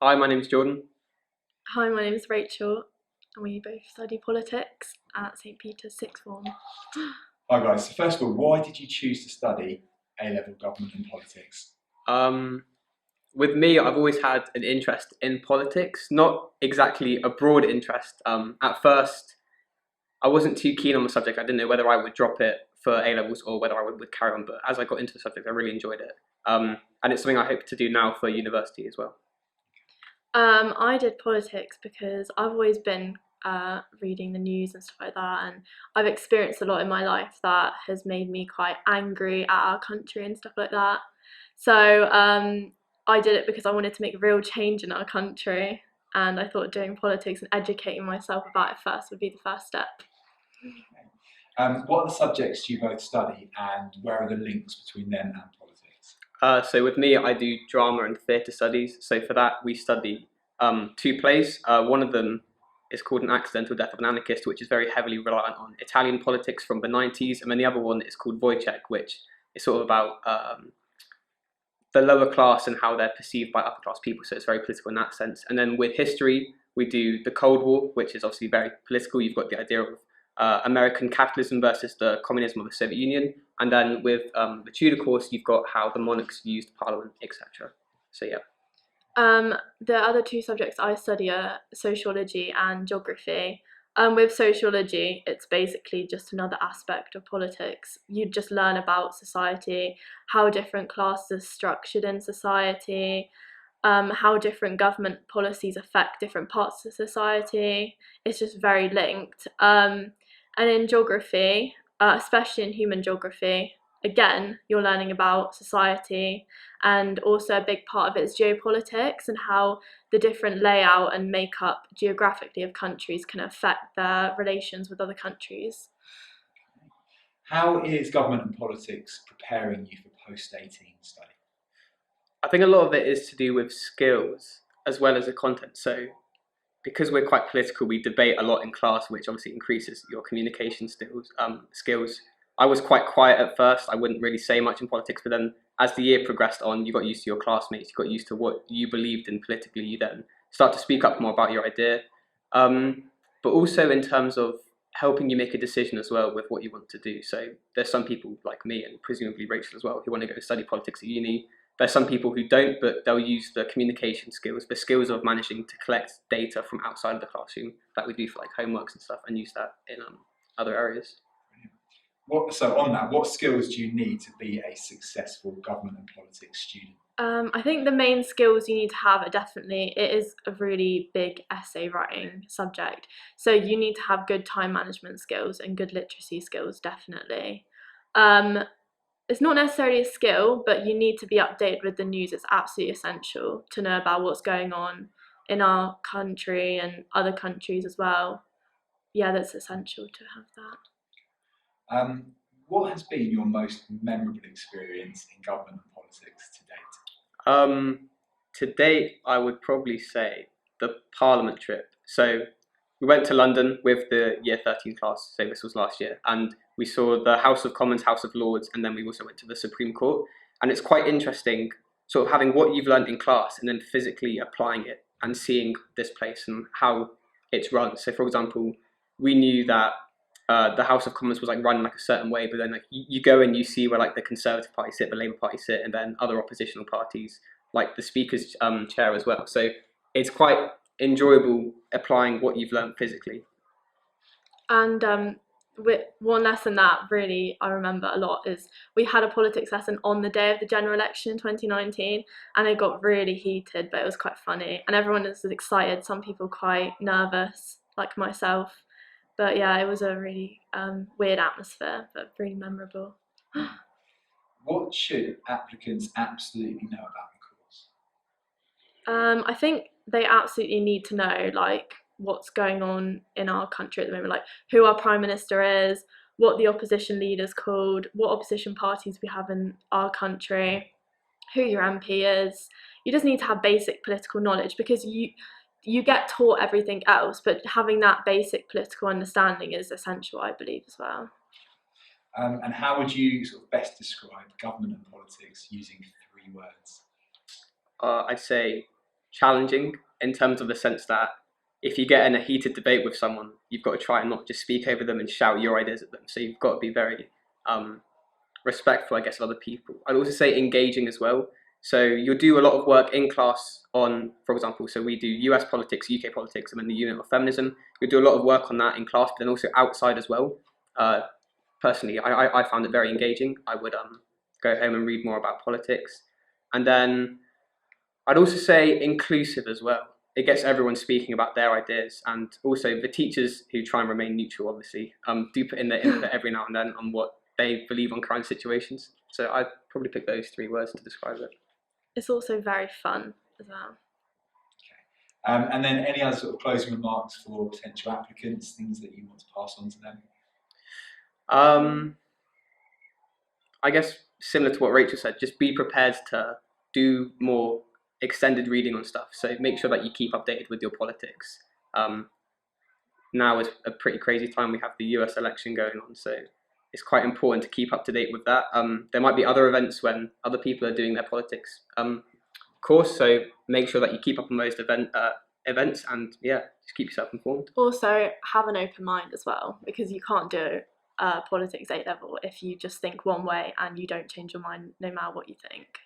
Hi, my name's Jordan. Hi, my name is Rachel, and we both study politics at St. Peter's Sixth Form. Hi guys, so first of all, why did you choose to study A-level government and politics? Um, with me, I've always had an interest in politics, not exactly a broad interest. At first, I wasn't too keen on the subject. I didn't know whether I would drop it for A levels or whether I would carry on. But as I got into the subject, I really enjoyed it. And it's something I hope to do now for university as well. I did politics because I've always been reading the news and stuff like that, and I've experienced a lot in my life that has made me quite angry at our country and stuff like that. So I did it because I wanted to make real change in our country, and I thought doing politics and educating myself about it first would be the first step. What are the subjects you both study and where are the links between them and politics? So with me, I do drama and theatre studies. So for that, we study two plays. One of them is called An Accidental Death of an Anarchist, which is very heavily reliant on Italian politics from the 90s. And then the other one is called Wojciech, which is sort of about the lower class and how they're perceived by upper class people. So it's very political in that sense. And then with history, we do the Cold War, which is obviously very political. You've got the idea of American capitalism versus the communism of the Soviet Union. And then with the Tudor course, you've got how the monarchs used parliament, etc. So yeah. The other two subjects I study are sociology and geography. With sociology, it's basically just another aspect of politics. You just learn about society, how different classes are structured in society, how different government policies affect different parts of society. It's just very linked. And in geography, especially in human geography, again, you're learning about society, and also a big part of it is geopolitics and how the different layout and makeup geographically of countries can affect their relations with other countries. How is government and politics preparing you for post-18 study? I think a lot of it is to do with skills as well as the content. So because we're quite political, we debate a lot in class, which obviously increases your communication skills. I was quite quiet at first. I wouldn't really say much in politics, but then as the year progressed on, you got used to your classmates, you got used to what you believed in politically. You then start to speak up more about your idea, um, but also in terms of helping you make a decision as well with what you want to do. So there's some people like me and presumably Rachel as well who want to go study politics at uni. There's some people who don't, but they'll use the communication skills, the skills of managing to collect data from outside of the classroom that we do for like homeworks and stuff, and use that in other areas. So on that, what skills do you need to be a successful government and politics student? I think the main skills you need to have are definitely, it is a really big essay writing subject. So you need to have good time management skills and good literacy skills, definitely. Um, it's not necessarily a skill, but you need to be updated with the news. It's absolutely essential to know about what's going on in our country and other countries as well. Yeah, that's essential to have that. Um, what has been your most memorable experience in government and politics to date? Um, to date, I would probably say the Parliament trip. So we went to London with the Year 13 class, so this was last year, and we saw the House of Commons, House of Lords, and then we also went to the Supreme Court. And it's quite interesting, sort of having what you've learned in class and then physically applying it and seeing this place and how it's run. So, for example, we knew that the House of Commons was like run like a certain way, but then like you go and you see where like the Conservative Party sit, the Labour Party sit, and then other oppositional parties, like the Speaker's chair as well. So it's quite enjoyable applying what you've learned physically. And with one lesson that really I remember a lot is we had a politics lesson on the day of the general election in 2019, and it got really heated, but it was quite funny, and everyone was excited. Some people quite nervous, like myself. But yeah, it was a really weird atmosphere, but really memorable. What should applicants absolutely know about the course? I think they absolutely need to know like what's going on in our country at the moment, like who our prime minister is, what the opposition leader's called, what opposition parties we have in our country, who your MP is. You just need to have basic political knowledge because you get taught everything else, but having that basic political understanding is essential, I believe, as well. And how would you sort of best describe government and politics using 3 words? I'd say challenging in terms of the sense that if you get in a heated debate with someone, you've got to try and not just speak over them and shout your ideas at them. So you've got to be very respectful, I guess, of other people. I'd also say engaging as well. So you'll do a lot of work in class on, for example, so we do US politics, UK politics, and then the unit of feminism. We do a lot of work on that in class, but then also outside as well. Personally, I found it very engaging. I would go home and read more about politics. And then I'd also say inclusive as well. It gets everyone speaking about their ideas, and also the teachers who try and remain neutral, obviously, do put in their input every now and then on what they believe on current situations. So I'd probably pick those 3 words to describe it. It's also very fun as well. And then any other sort of closing remarks for potential applicants, things that you want to pass on to them? I guess similar to what Rachel said, just be prepared to do more extended reading on stuff. So make sure that you keep updated with your politics. Now is a pretty crazy time. We have the US election going on, so it's quite important to keep up to date with that. There might be other events when other people are doing their politics course, so make sure that you keep up on those events, and yeah, just keep yourself informed. Also, have an open mind as well, because you can't do politics A level if you just think one way and you don't change your mind no matter what you think.